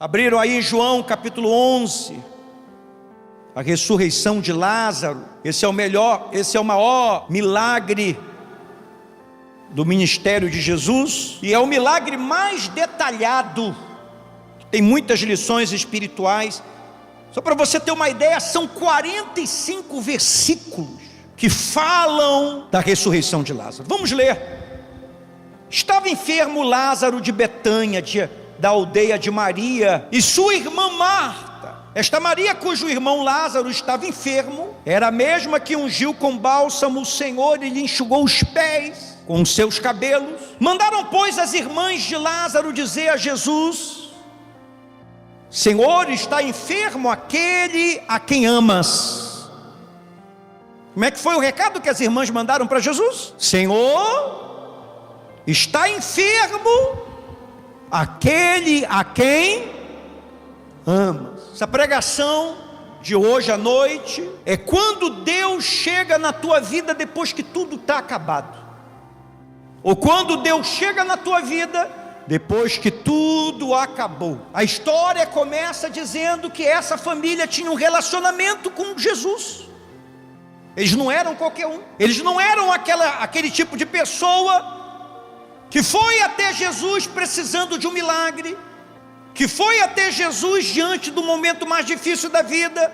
Abriram aí em João capítulo 11, a ressurreição de Lázaro. Esse é o maior milagre do ministério de Jesus, e é o milagre mais detalhado. Tem muitas lições espirituais. Só para você ter uma ideia, são 45 versículos que falam da ressurreição de Lázaro. Vamos ler. Estava enfermo Lázaro de Betânia, da aldeia de Maria, e sua irmã Marta. Esta Maria, cujo irmão Lázaro estava enfermo, era a mesma que ungiu com bálsamo o Senhor e lhe enxugou os pés com os seus cabelos. Mandaram, pois, as irmãs de Lázaro dizer a Jesus: Senhor, está enfermo aquele a quem amas. Como é que foi o recado que as irmãs mandaram para Jesus? Senhor, está enfermo aquele a quem amas. Essa pregação de hoje à noite é quando Deus chega na tua vida depois que tudo está acabado, ou quando Deus chega na tua vida depois que tudo acabou. A história começa dizendo que essa família tinha um relacionamento com Jesus. Eles não eram qualquer um. Eles não eram aquele tipo de pessoa que foi até Jesus precisando de um milagre, que foi até Jesus diante do momento mais difícil da vida,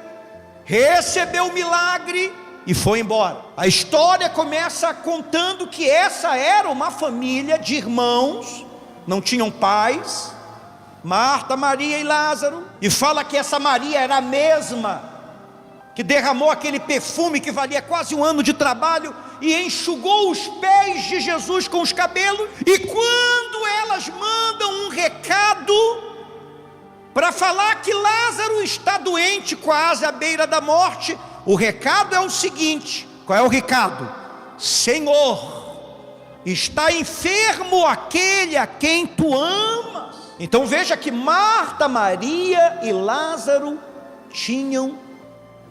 recebeu o milagre e foi embora. A história começa contando que essa era uma família de irmãos, não tinham pais, Marta, Maria e Lázaro, e fala que essa Maria era a mesma que derramou aquele perfume que valia quase um ano de trabalho e enxugou os pés de Jesus com os cabelos. E quando elas mandam um recado para falar que Lázaro está doente, quase à beira da morte, o recado é o seguinte: qual é o recado? Senhor, está enfermo aquele a quem tu amas. Então veja que Marta, Maria e Lázaro tinham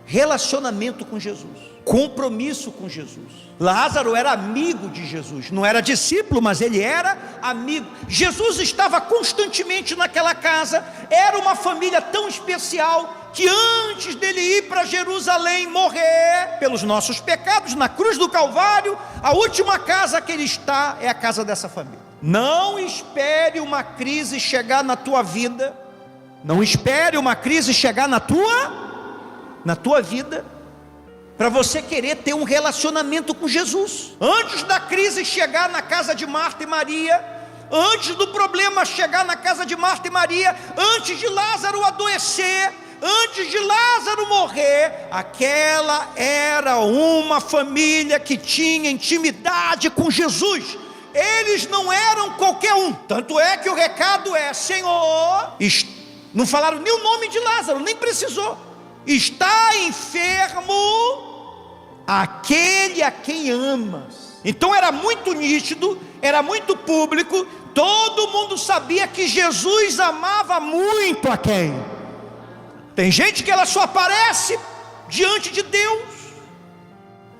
relacionamento com Jesus, compromisso com Jesus. Lázaro era amigo de Jesus, não era discípulo, mas ele era amigo. Jesus estava constantemente naquela casa. Era uma família tão especial que antes dele ir para Jerusalém morrer pelos nossos pecados na cruz do Calvário, a última casa que ele está é a casa dessa família. Não espere uma crise chegar na tua vida, não espere uma crise chegar na tua vida para você querer ter um relacionamento com Jesus. Antes da crise chegar na casa de Marta e Maria, antes do problema chegar na casa de Marta e Maria, antes de Lázaro adoecer, antes de Lázaro morrer, aquela era uma família que tinha intimidade com Jesus. Eles não eram qualquer um. Tanto é que o recado é: Senhor, não falaram nem o nome de Lázaro, nem precisou. Está enfermo aquele a quem amas. Então era muito nítido, era muito público, todo mundo sabia que Jesus amava muito a quem? Tem gente que ela só aparece diante de Deus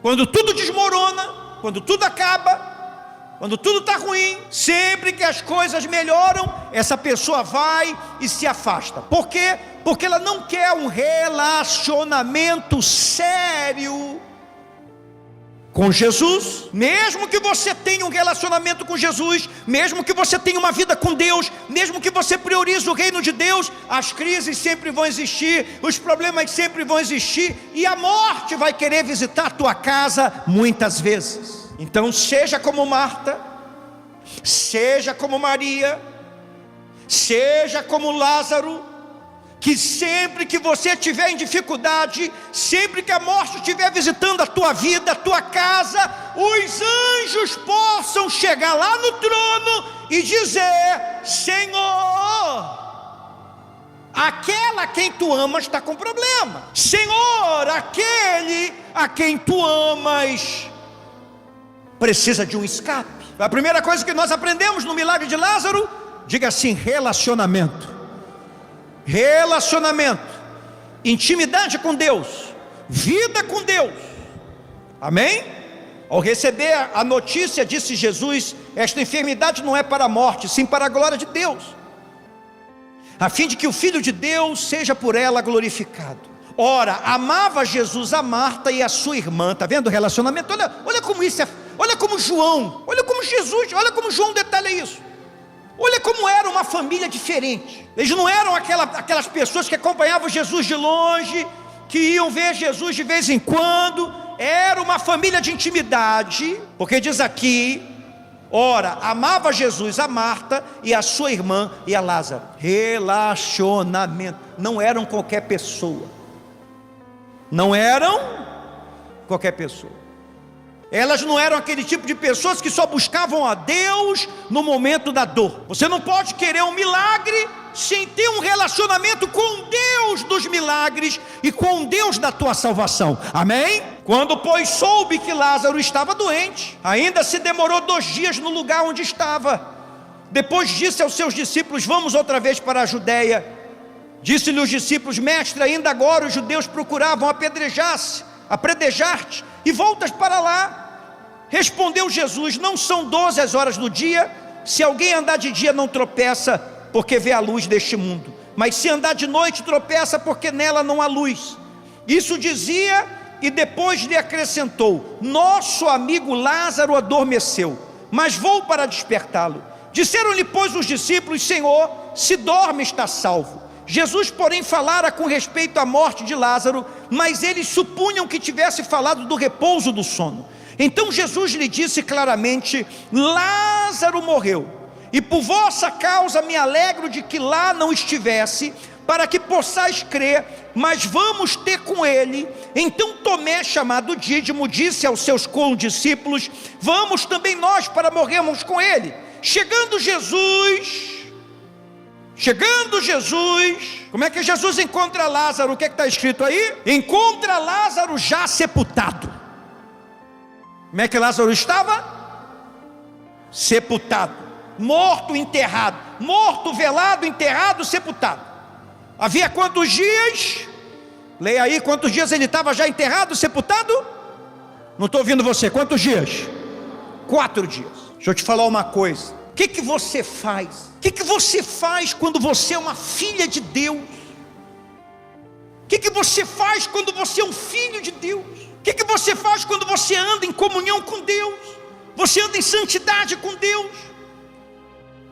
quando tudo desmorona, quando tudo acaba, quando tudo está ruim. Sempre que as coisas melhoram, essa pessoa vai e se afasta. Por quê? Porque ela não quer um relacionamento sério com Jesus. Mesmo que você tenha um relacionamento com Jesus, mesmo que você tenha uma vida com Deus, mesmo que você priorize o reino de Deus, as crises sempre vão existir, os problemas sempre vão existir, e a morte vai querer visitar a tua casa muitas vezes. Então seja como Marta, seja como Maria, seja como Lázaro, que sempre que você estiver em dificuldade, sempre que a morte estiver visitando a tua vida, a tua casa, os anjos possam chegar lá no trono e dizer: Senhor, aquela a quem tu amas está com problema. Senhor, aquele a quem tu amas precisa de um escape. A primeira coisa que nós aprendemos no milagre de Lázaro, diga assim: relacionamento. Relacionamento, intimidade com Deus, vida com Deus. Amém? Ao receber a notícia, disse Jesus: esta enfermidade não é para a morte, sim para a glória de Deus. a fim de que o Filho de Deus seja por ela glorificado. Ora, amava Jesus a Marta e a sua irmã. Está vendo o relacionamento? Olha como isso é, olha como João, olha como Jesus, olha como João detalha isso. Olha como era uma família diferente. Eles não eram aquelas pessoas que acompanhavam Jesus de longe, que iam ver Jesus de vez em quando. Era uma família de intimidade, porque diz aqui: ora, amava Jesus a Marta e a sua irmã e a Lázaro. Relacionamento. Não eram qualquer pessoa. Não eram qualquer pessoa. Elas não eram aquele tipo de pessoas que só buscavam a Deus no momento da dor. Você não pode querer um milagre sem ter um relacionamento com Deus dos milagres e com Deus da tua salvação. Amém? Quando, pois, soube que Lázaro estava doente, ainda se demorou 2 dias no lugar onde estava. Depois disse aos seus discípulos: vamos outra vez para a Judéia. Disse-lhe os discípulos: mestre, ainda agora os judeus procuravam apedrejar-te, e voltas para lá. Respondeu Jesus: não são 12 as horas do dia? Se alguém andar de dia não tropeça, porque vê a luz deste mundo, mas se andar de noite tropeça, porque nela não há luz. Isso dizia, e depois lhe acrescentou: nosso amigo Lázaro adormeceu, mas vou para despertá-lo. Disseram-lhe, pois, os discípulos: Senhor, se dorme, está salvo. Jesus, porém, falara com respeito à morte de Lázaro, mas eles supunham que tivesse falado do repouso do sono. Então Jesus lhe disse claramente: Lázaro morreu, e por vossa causa me alegro de que lá não estivesse, para que possais crer, mas vamos ter com ele. Então Tomé, chamado Dídimo, disse aos seus condiscípulos: vamos também nós para morrermos com ele. Chegando Jesus, como é que Jesus encontra Lázaro? O que está escrito aí? Encontra Lázaro já sepultado. Como é que Lázaro estava? Sepultado, morto, enterrado, morto, velado, enterrado, sepultado. Havia quantos dias? Leia aí, quantos dias ele estava já enterrado, sepultado? Não estou ouvindo você, quantos dias? 4 dias. Deixa eu te falar uma coisa. O que você faz? O que você faz quando você é uma filha de Deus? O que você faz quando você é um filho de Deus? O que você faz quando você anda em comunhão com Deus? Você anda em santidade com Deus?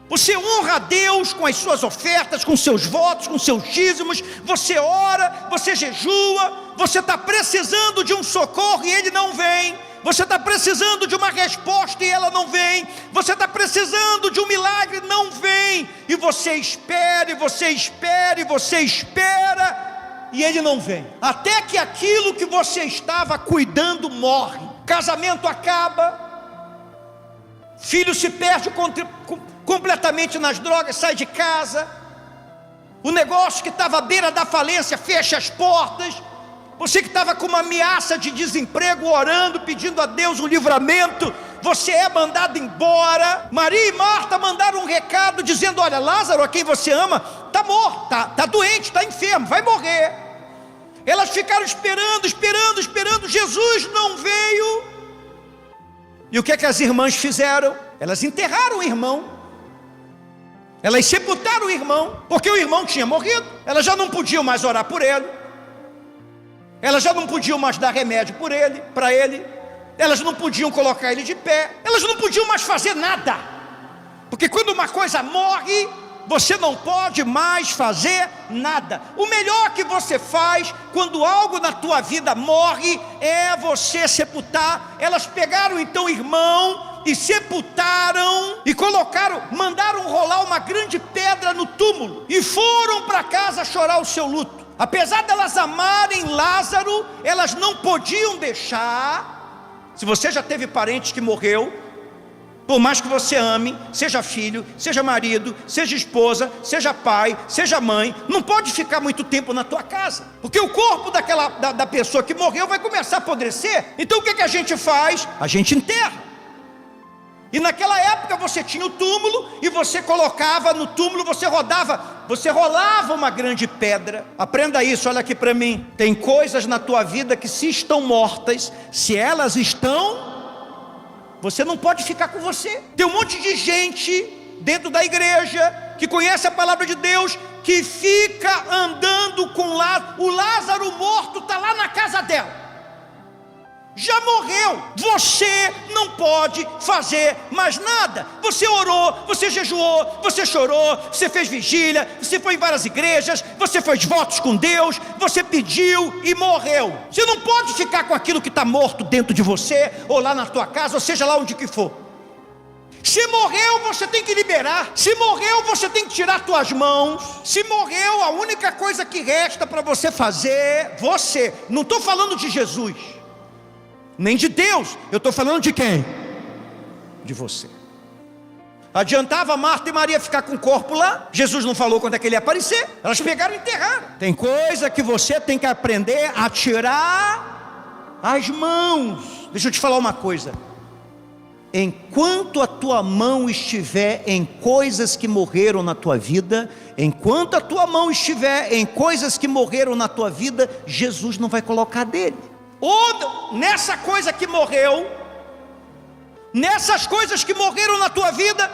Você honra a Deus com as suas ofertas, com seus votos, com seus dízimos. Você ora, você jejua. Você está precisando de um socorro e ele não vem. Você está precisando de uma resposta e ela não vem. Você está precisando de um milagre, não vem. E você espera, e você espera, e você espera, e ele não vem. Até que aquilo que você estava cuidando morre. Casamento acaba. Filho se perde completamente nas drogas, sai de casa. O negócio que estava à beira da falência fecha as portas. Você que estava com uma ameaça de desemprego, orando, pedindo a Deus um livramento, você é mandado embora. Maria e Marta mandaram um recado dizendo: olha, Lázaro, a quem você ama, está morto, está doente, está enfermo, vai morrer. Elas ficaram esperando. Jesus não veio. E o que é que as irmãs fizeram? Elas enterraram o irmão. Elas sepultaram o irmão, porque o irmão tinha morrido. Elas já não podiam mais orar por ele. Elas já não podiam mais dar remédio para ele. Elas não podiam colocar ele de pé. Elas não podiam mais fazer nada. Porque quando uma coisa morre, você não pode mais fazer nada. O melhor que você faz quando algo na tua vida morre é você sepultar. Elas pegaram então o irmão e sepultaram e mandaram rolar uma grande pedra no túmulo e foram para casa chorar o seu luto. Apesar delas amarem Lázaro, elas não podiam deixar. Se você já teve parente que morreu, por mais que você ame, seja filho, seja marido, seja esposa, seja pai, seja mãe, não pode ficar muito tempo na tua casa, porque o corpo da pessoa que morreu vai começar a apodrecer. Então o que a gente faz? A gente enterra. E naquela época você tinha o túmulo, e você colocava no túmulo, você rolava uma grande pedra. Aprenda isso, olha aqui para mim. Tem coisas na tua vida que, se estão mortas, se elas estão, você não pode ficar com você. Tem um monte de gente dentro da igreja que conhece a palavra de Deus, que fica andando com Lázaro. O Lázaro morto está lá na casa dela, já morreu. Você não pode fazer mais nada. Você orou, você jejuou, você chorou, você fez vigília, você foi em várias igrejas, você fez votos com Deus, você pediu e morreu. Você não pode ficar com aquilo que está morto dentro de você, ou lá na tua casa, ou seja lá onde que for. Se morreu, você tem que liberar. Se morreu, você tem que tirar tuas mãos. Se morreu, a única coisa que resta para você fazer, você, não estou falando de Jesus, nem de Deus, eu estou falando de quem? De você. Adiantava Marta e Maria ficar com o corpo lá? Jesus não falou quando é que ele ia aparecer. Elas pegaram e enterraram. Tem coisa que você tem que aprender a tirar as mãos. Deixa eu te falar uma coisa. Enquanto a tua mão estiver em coisas que morreram na tua vida, enquanto a tua mão estiver em coisas que morreram na tua vida, Jesus não vai colocar dele. Ou nessa coisa que morreu, nessas coisas que morreram na tua vida,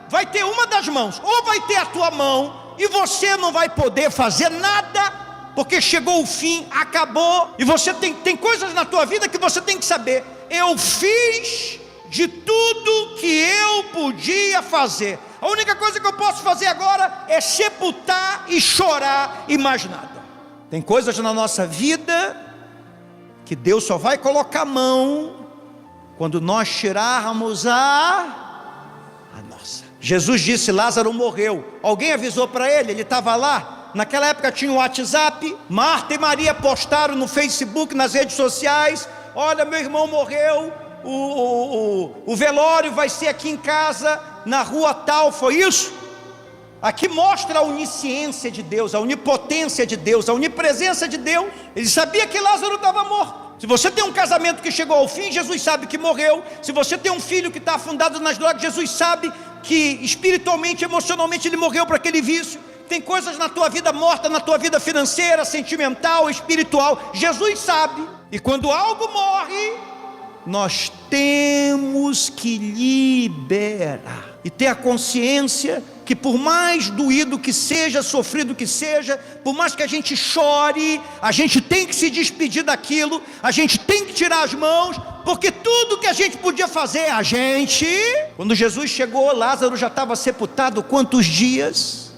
vai ter uma das mãos, ou vai ter a tua mão, e você não vai poder fazer nada, porque chegou o fim, acabou, e você tem coisas na tua vida que você tem que saber: eu fiz de tudo que eu podia fazer, a única coisa que eu posso fazer agora é sepultar e chorar, e mais nada. Tem coisas na nossa vida que Deus só vai colocar a mão quando nós tirarmos a nossa. Jesus disse: Lázaro morreu. Alguém avisou para ele? Ele estava lá. Naquela época tinha o WhatsApp. Marta e Maria postaram no Facebook, nas redes sociais: olha, meu irmão morreu, o velório vai ser aqui em casa, na rua tal. Foi isso? Aqui mostra a onisciência de Deus, a onipotência de Deus, a onipresença de Deus. Ele sabia que Lázaro estava morto. Se você tem um casamento que chegou ao fim, Jesus sabe que morreu. Se você tem um filho que está afundado nas drogas, Jesus sabe que espiritualmente, emocionalmente ele morreu para aquele vício. Tem coisas na tua vida morta, na tua vida financeira, sentimental, espiritual, Jesus sabe. E quando algo morre, nós temos que liberar e ter a consciência que, por mais doído que seja, sofrido que seja, por mais que a gente chore, a gente tem que se despedir daquilo, a gente tem que tirar as mãos, porque tudo que a gente podia fazer, a gente... Quando Jesus chegou, Lázaro já estava sepultado quantos dias?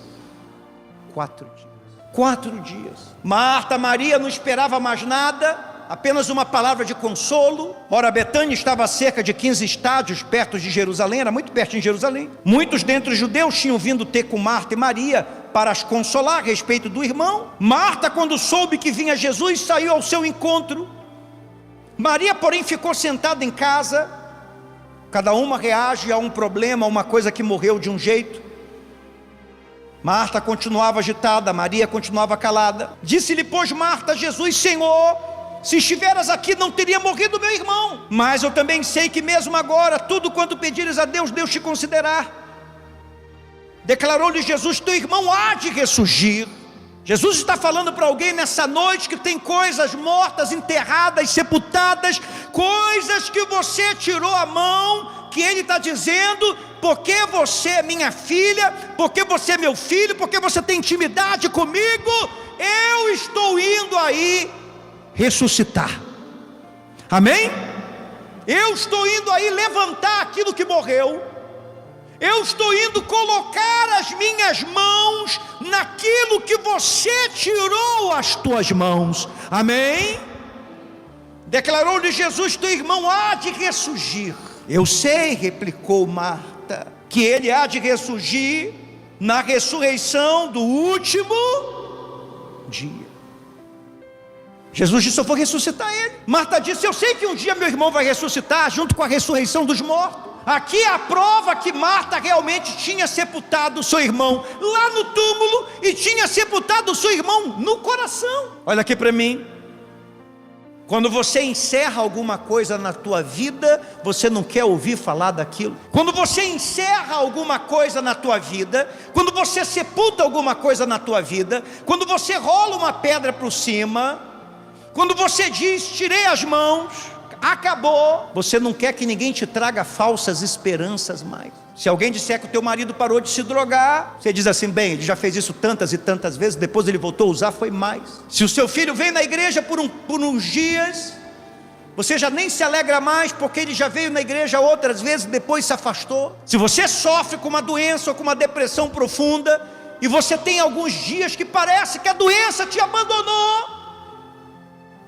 4 dias. 4 dias. Marta, Maria não esperava mais nada, apenas uma palavra de consolo. Ora, Betânia estava a cerca de 15 estádios perto de Jerusalém, era muito perto de Jerusalém. Muitos dentre os judeus tinham vindo ter com Marta e Maria para as consolar a respeito do irmão. Marta, quando soube que vinha Jesus, saiu ao seu encontro. Maria, porém, ficou sentada em casa. Cada uma reage a um problema, a uma coisa que morreu de um jeito. Marta continuava agitada, Maria continuava calada. Disse-lhe, pois, Marta a Jesus: Senhor, se estiveras aqui, não teria morrido meu irmão. Mas eu também sei que mesmo agora, tudo quanto pedires a Deus, Deus te concederá. Declarou-lhe Jesus: teu irmão há de ressurgir. Jesus está falando para alguém nessa noite que tem coisas mortas, enterradas, sepultadas, coisas que você tirou a mão, que ele está dizendo: porque você é minha filha, porque você é meu filho, porque você tem intimidade comigo, eu estou indo aí ressuscitar. Amém? Eu estou indo aí levantar aquilo que morreu. Eu estou indo colocar as minhas mãos naquilo que você tirou as tuas mãos. Amém? Declarou-lhe Jesus: teu irmão há de ressurgir. Eu sei, replicou Marta, que ele há de ressurgir na ressurreição do último dia. Jesus disse: eu vou ressuscitar ele. Marta disse: eu sei que um dia meu irmão vai ressuscitar junto com a ressurreição dos mortos. Aqui é a prova que Marta realmente tinha sepultado o seu irmão lá no túmulo e tinha sepultado o seu irmão no coração. Olha aqui para mim. Quando você encerra alguma coisa na tua vida, você não quer ouvir falar daquilo. Quando você encerra alguma coisa na tua vida, quando você sepulta alguma coisa na tua vida, quando você rola uma pedra para cima, quando você diz: tirei as mãos, acabou, você não quer que ninguém te traga falsas esperanças mais. Se alguém disser que o teu marido parou de se drogar, você diz assim: bem, ele já fez isso tantas e tantas vezes, depois ele voltou a usar, foi mais. Se o seu filho vem na igreja por uns dias, você já nem se alegra mais, porque ele já veio na igreja outras vezes, depois se afastou. Se você sofre com uma doença ou com uma depressão profunda, e você tem alguns dias que parece que a doença te abandonou,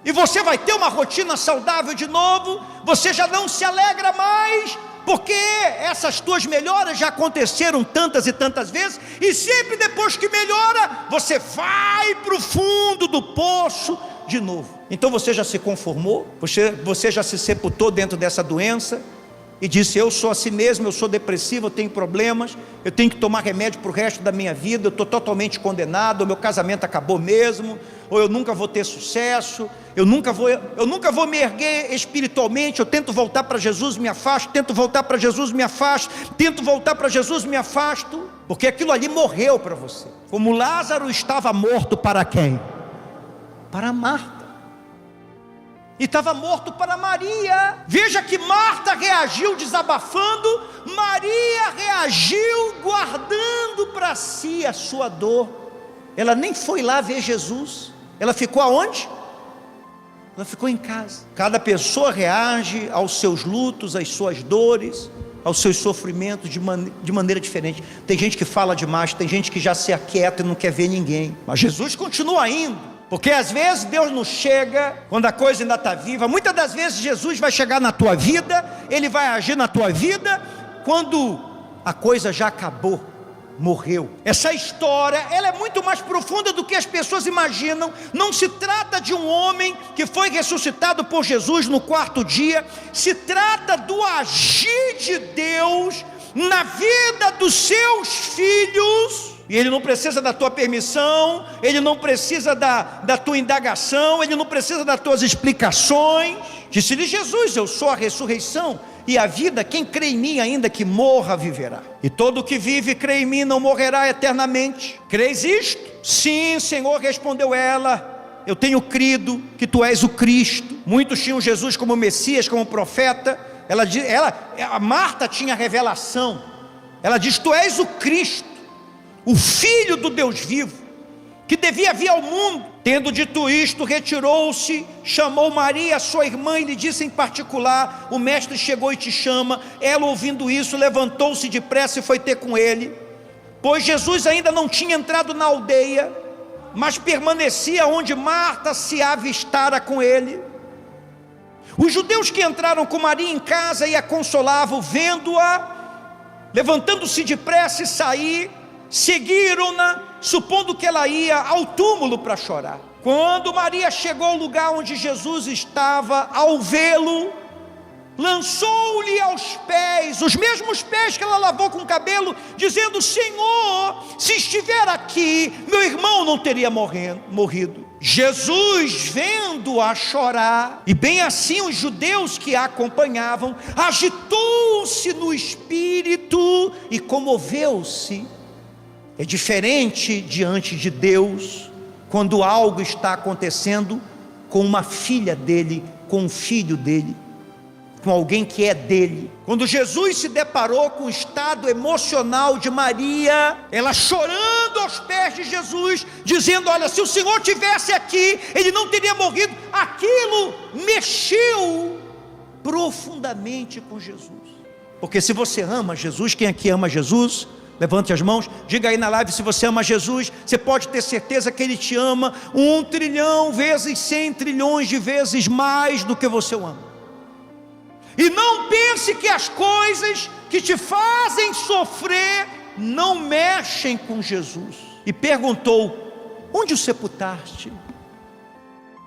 e você vai ter uma rotina saudável de novo, você já não se alegra mais, porque essas tuas melhoras já aconteceram tantas e tantas vezes, e sempre depois que melhora, você vai para o fundo do poço de novo. Então você já se conformou, você já se sepultou dentro dessa doença, e disse: eu sou assim mesmo, eu sou depressivo, eu tenho problemas, eu tenho que tomar remédio para o resto da minha vida, eu estou totalmente condenado, o meu casamento acabou mesmo, ou eu nunca vou ter sucesso, eu nunca vou me erguer espiritualmente, eu tento voltar para Jesus, me afasto, tento voltar para Jesus, me afasto, tento voltar para Jesus, me afasto, porque aquilo ali morreu para você. Como Lázaro estava morto para quem? Para Marta. E estava morto para Maria. Veja que Marta reagiu desabafando, Maria reagiu guardando para si a sua dor. Ela nem foi lá ver Jesus. Ela ficou aonde? Ela ficou em casa. Cada pessoa reage aos seus lutos, às suas dores, aos seus sofrimentos de maneira diferente. Tem gente que fala demais, tem gente que já se aquieta e não quer ver ninguém. Mas Jesus continua indo. Porque às vezes Deus não chega quando a coisa ainda está viva. Muitas das vezes Jesus vai chegar na tua vida, Ele vai agir na tua vida quando a coisa já acabou, morreu. Essa história, ela é muito mais profunda do que as pessoas imaginam. Não se trata de um homem que foi ressuscitado por Jesus no 4º dia. Se trata do agir de Deus na vida dos seus filhos. E Ele não precisa da tua permissão, Ele não precisa da tua indagação, Ele não precisa das tuas explicações. Disse-lhe Jesus: eu sou a ressurreição e a vida, quem crê em mim, ainda que morra, viverá. E todo que vive e crê em mim não morrerá eternamente. Crês isto? Sim, Senhor, respondeu ela, eu tenho crido que tu és o Cristo. Muitos tinham Jesus como Messias, como profeta. A Marta tinha revelação. Ela diz: tu és o Cristo, o Filho do Deus vivo, que devia vir ao mundo. Tendo dito isto, retirou-se, chamou Maria, sua irmã, e lhe disse em particular: o mestre chegou e te chama. Ela, ouvindo isso, levantou-se depressa e foi ter com ele, pois Jesus ainda não tinha entrado na aldeia, mas permanecia onde Marta se avistara com ele. Os judeus que entraram com Maria em casa e a consolavam, vendo-a, levantando-se depressa e sair, seguiram-na, supondo que ela ia ao túmulo para chorar. Quando Maria chegou ao lugar onde Jesus estava, ao vê-lo, lançou-lhe aos pés, os mesmos pés que ela lavou com o cabelo, dizendo: Senhor, se estiver aqui, meu irmão não teria morrido. Jesus, vendo-a chorar, e bem assim os judeus que a acompanhavam, agitou-se no espírito e comoveu-se. É diferente diante de Deus quando algo está acontecendo com uma filha dele, com um filho dele, com alguém que é dele. Quando Jesus se deparou com o estado emocional de Maria, ela chorando aos pés de Jesus, dizendo: olha, se o Senhor tivesse aqui, ele não teria morrido. Aquilo mexeu profundamente com Jesus. Porque se você ama Jesus, quem aqui ama Jesus? Levante as mãos, diga aí na live se você ama Jesus. Você pode ter certeza que Ele te ama 1 trilhão vezes 100 trilhões de vezes mais do que você o ama. E não pense que as coisas que te fazem sofrer não mexem com Jesus. E perguntou: onde o sepultaste?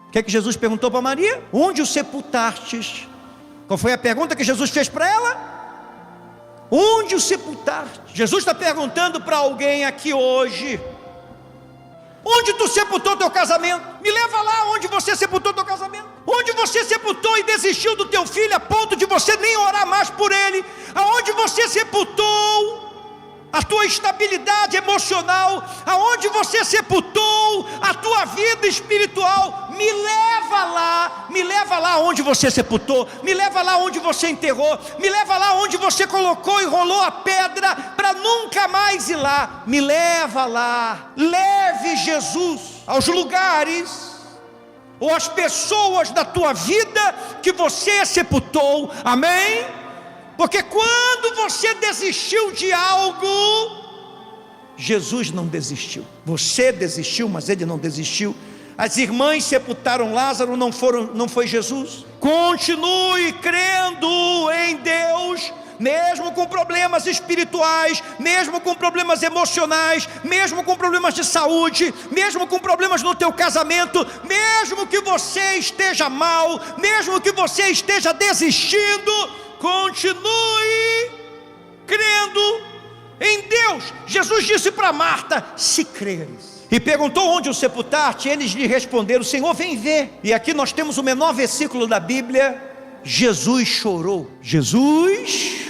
O que é que Jesus perguntou para Maria? Onde o sepultastes? Qual foi a pergunta que Jesus fez para ela? Onde o sepultaste? Jesus está perguntando para alguém aqui hoje: onde tu sepultou teu casamento? Me leva lá onde você sepultou teu casamento. Onde você sepultou e desistiu do teu filho a ponto de você nem orar mais por ele. Aonde você sepultou a tua estabilidade emocional, aonde você sepultou a tua vida espiritual, me leva lá onde você sepultou, me leva lá onde você enterrou, me leva lá onde você colocou e rolou a pedra, para nunca mais ir lá. Me leva lá, leve Jesus aos lugares ou as pessoas da tua vida que você sepultou, amém? Porque quando você desistiu de algo, Jesus não desistiu. Você desistiu, mas ele não desistiu. As irmãs sepultaram Lázaro, não foi Jesus. Continue crendo em Deus, mesmo com problemas espirituais, mesmo com problemas emocionais, mesmo com problemas de saúde, mesmo com problemas no teu casamento, mesmo que você esteja mal, mesmo que você esteja desistindo, continue crendo em Deus. Jesus disse para Marta: se creres. E perguntou onde o sepultaste. Eles lhe responderam: Senhor, vem ver. E aqui nós temos o menor versículo da Bíblia. Jesus chorou. Jesus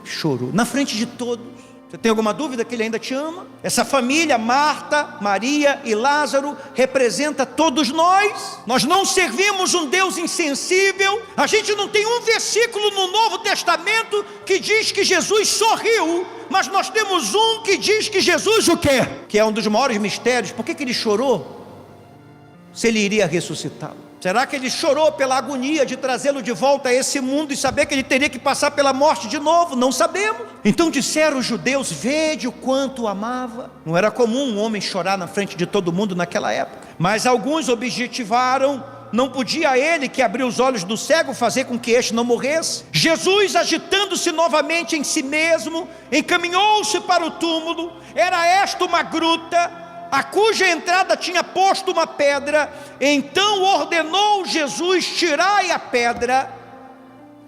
chorou na frente de todos. Você tem alguma dúvida que ele ainda te ama? Essa família, Marta, Maria e Lázaro, representa todos nós. Nós não servimos um Deus insensível. A gente não tem um versículo no Novo Testamento que diz que Jesus sorriu, mas nós temos um que diz que Jesus o quê? Que é um dos maiores mistérios. Por que ele chorou? Se ele iria ressuscitá-lo. Será que ele chorou pela agonia de trazê-lo de volta a esse mundo e saber que ele teria que passar pela morte de novo? Não sabemos. Então disseram os judeus: vede o quanto o amava. Não era comum um homem chorar na frente de todo mundo naquela época. Mas alguns objetivaram: não podia ele, que abriu os olhos do cego, fazer com que este não morresse? Jesus, agitando-se novamente em si mesmo, encaminhou-se para o túmulo. Era esta uma gruta, a cuja entrada tinha posto uma pedra. Então ordenou Jesus: tirai a pedra.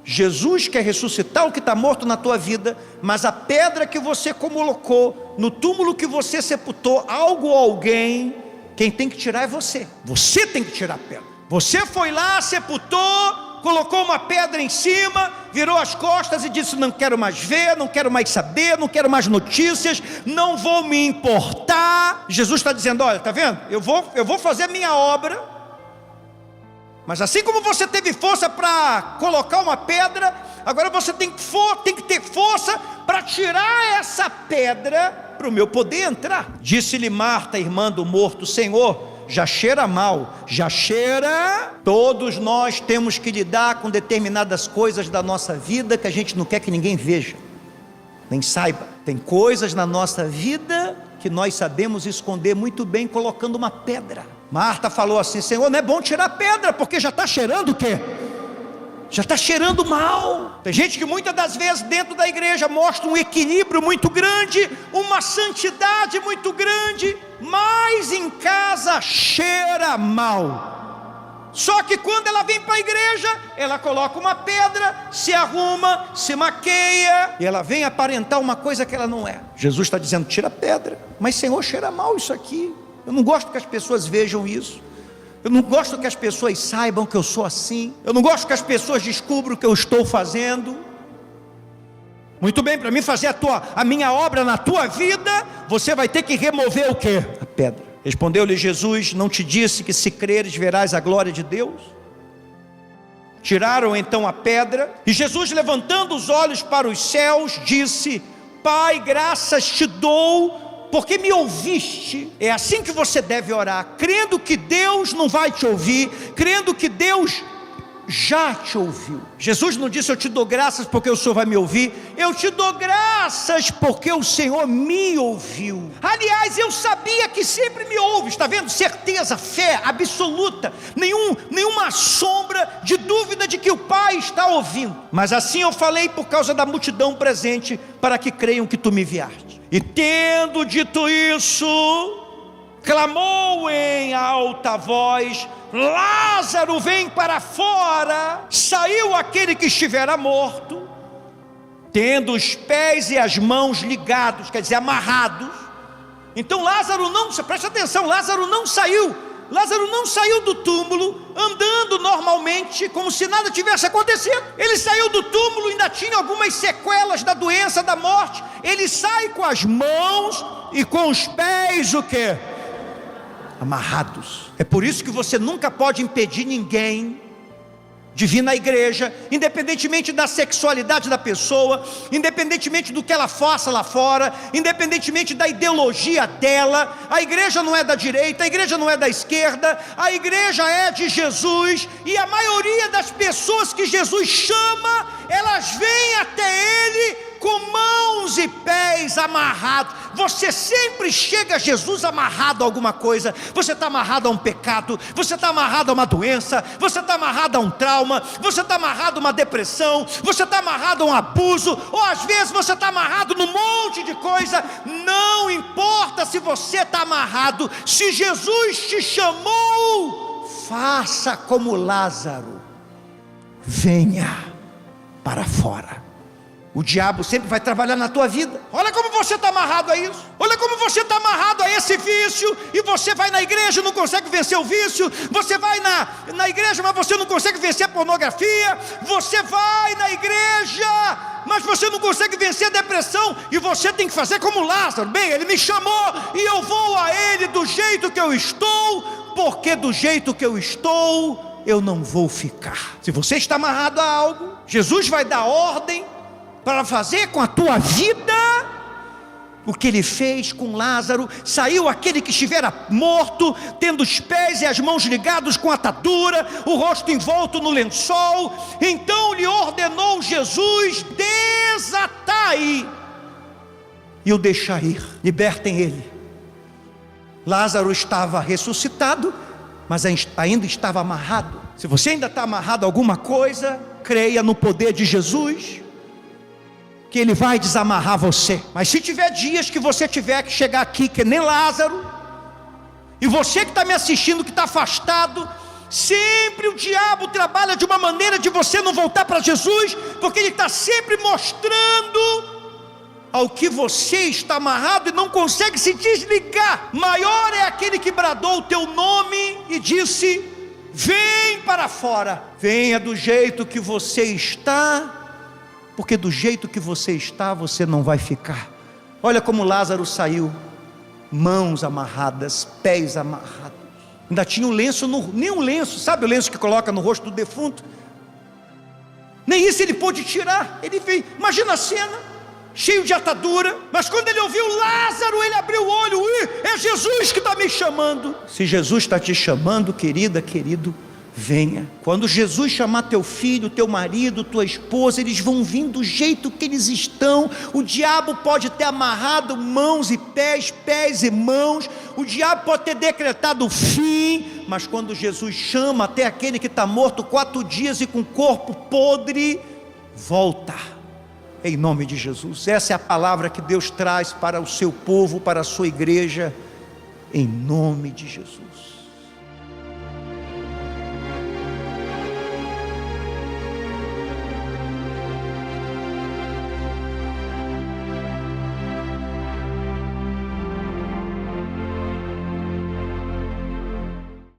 Jesus quer ressuscitar o que está morto na tua vida, mas a pedra que você colocou no túmulo que você sepultou, algo ou alguém, quem tem que tirar é você. Você tem que tirar a pedra. Você foi lá, sepultou, colocou uma pedra em cima, virou as costas e disse: não quero mais ver, não quero mais saber, não quero mais notícias, não vou me importar. Jesus está dizendo: olha, está vendo? Eu vou fazer a minha obra, mas assim como você teve força para colocar uma pedra, agora você tem que ter força para tirar essa pedra, para o meu poder entrar. Disse-lhe Marta, irmã do morto: Senhor, já cheira mal, já cheira. Todos nós temos que lidar com determinadas coisas da nossa vida que a gente não quer que ninguém veja, nem saiba. Tem coisas na nossa vida que nós sabemos esconder muito bem, colocando uma pedra. Marta falou assim: Senhor, não é bom tirar a pedra, porque já está cheirando o quê? Já está cheirando mal. Tem gente que muitas das vezes dentro da igreja mostra um equilíbrio muito grande, uma santidade muito grande, mas em casa cheira mal. Só que quando ela vem para a igreja, ela coloca uma pedra, se arruma, se maqueia, e ela vem aparentar uma coisa que ela não é. Jesus está dizendo: tira a pedra. Mas Senhor, cheira mal isso aqui. Eu não gosto que as pessoas vejam isso. Eu não gosto que as pessoas saibam que eu sou assim. Eu não gosto que as pessoas descubram o que eu estou fazendo. Muito bem, para mim fazer a minha obra na tua vida, você vai ter que remover o quê? A pedra. Respondeu-lhe Jesus: não te disse que se creres verás a glória de Deus? Tiraram então a pedra, e Jesus, levantando os olhos para os céus, disse: Pai, graças te dou, porque me ouviste. É assim que você deve orar, crendo que Deus não vai te ouvir, crendo que Deus já te ouviu. Jesus não disse: eu te dou graças porque o Senhor vai me ouvir. Eu te dou graças porque o Senhor me ouviu. Aliás, eu sabia que sempre me ouve. Está vendo? Certeza, fé absoluta, nenhuma sombra de dúvida de que o Pai está ouvindo. Mas assim eu falei por causa da multidão presente, para que creiam que tu me enviaste. E tendo dito isso, clamou em alta voz: Lázaro, vem para fora. Saiu aquele que estivera morto, tendo os pés e as mãos ligados, quer dizer, amarrados. Então Lázaro não, presta atenção, Lázaro não saiu do túmulo andando normalmente, como se nada tivesse acontecido. Ele saiu do túmulo, ainda tinha algumas sequelas da doença, da morte. Ele sai com as mãos e com os pés o quê? amarrados. É por isso que você nunca pode impedir ninguém de vir na igreja, independentemente da sexualidade da pessoa, independentemente do que ela faça lá fora, independentemente da ideologia dela. A igreja não é da direita, a igreja não é da esquerda, a igreja é de Jesus, e a maioria das pessoas que Jesus chama, elas vêm até Ele com mãos e pés amarrados. Você sempre chega a Jesus amarrado a alguma coisa. Você está amarrado a um pecado, você está amarrado a uma doença, você está amarrado a um trauma, você está amarrado a uma depressão, você está amarrado a um abuso, ou às vezes você está amarrado num monte de coisa. Não importa se você está amarrado, se Jesus te chamou, faça como Lázaro, venha para fora. O diabo sempre vai trabalhar na tua vida. Olha como você está amarrado a isso. Olha como você está amarrado a esse vício. E você vai na igreja e não consegue vencer o vício. Você vai na igreja, mas você não consegue vencer a pornografia. Você vai na igreja, mas você não consegue vencer a depressão. E você tem que fazer como Lázaro. Bem, ele me chamou e eu vou a ele do jeito que eu estou, porque do jeito que eu estou, eu não vou ficar. Se você está amarrado a algo, Jesus vai dar ordem para fazer com a tua vida o que ele fez com Lázaro. Saiu aquele que estivera morto, tendo os pés e as mãos ligados com atadura, o rosto envolto no lençol. Então lhe ordenou Jesus: desatai e o deixai ir, libertem ele. Lázaro estava ressuscitado, mas ainda estava amarrado. Se você ainda está amarrado a alguma coisa, creia no poder de Jesus, que Ele vai desamarrar você. Mas se tiver dias que você tiver que chegar aqui, que nem Lázaro, e você que está me assistindo, que está afastado, sempre o diabo trabalha de uma maneira de você não voltar para Jesus, porque ele está sempre mostrando ao que você está amarrado e não consegue se desligar. Maior é aquele que bradou o teu nome e disse: vem para fora. Venha do jeito que você está, porque do jeito que você está, você não vai ficar. Olha como Lázaro saiu, mãos amarradas, pés amarrados. Ainda tinha um lenço, nem um lenço, sabe o lenço que coloca no rosto do defunto? Nem isso ele pôde tirar. Ele veio, imagina a cena, cheio de atadura. Mas quando ele ouviu Lázaro, ele abriu o olho: é Jesus que está me chamando. Se Jesus está te chamando, querida, querido, venha. Quando Jesus chamar teu filho, teu marido, tua esposa, eles vão vir do jeito que eles estão. O diabo pode ter amarrado mãos e pés, pés e mãos. O diabo pode ter decretado o fim. Mas quando Jesus chama até aquele que está morto 4 dias e com o corpo podre, volta. Em nome de Jesus. Essa é a palavra que Deus traz para o seu povo, para a sua igreja, em nome de Jesus.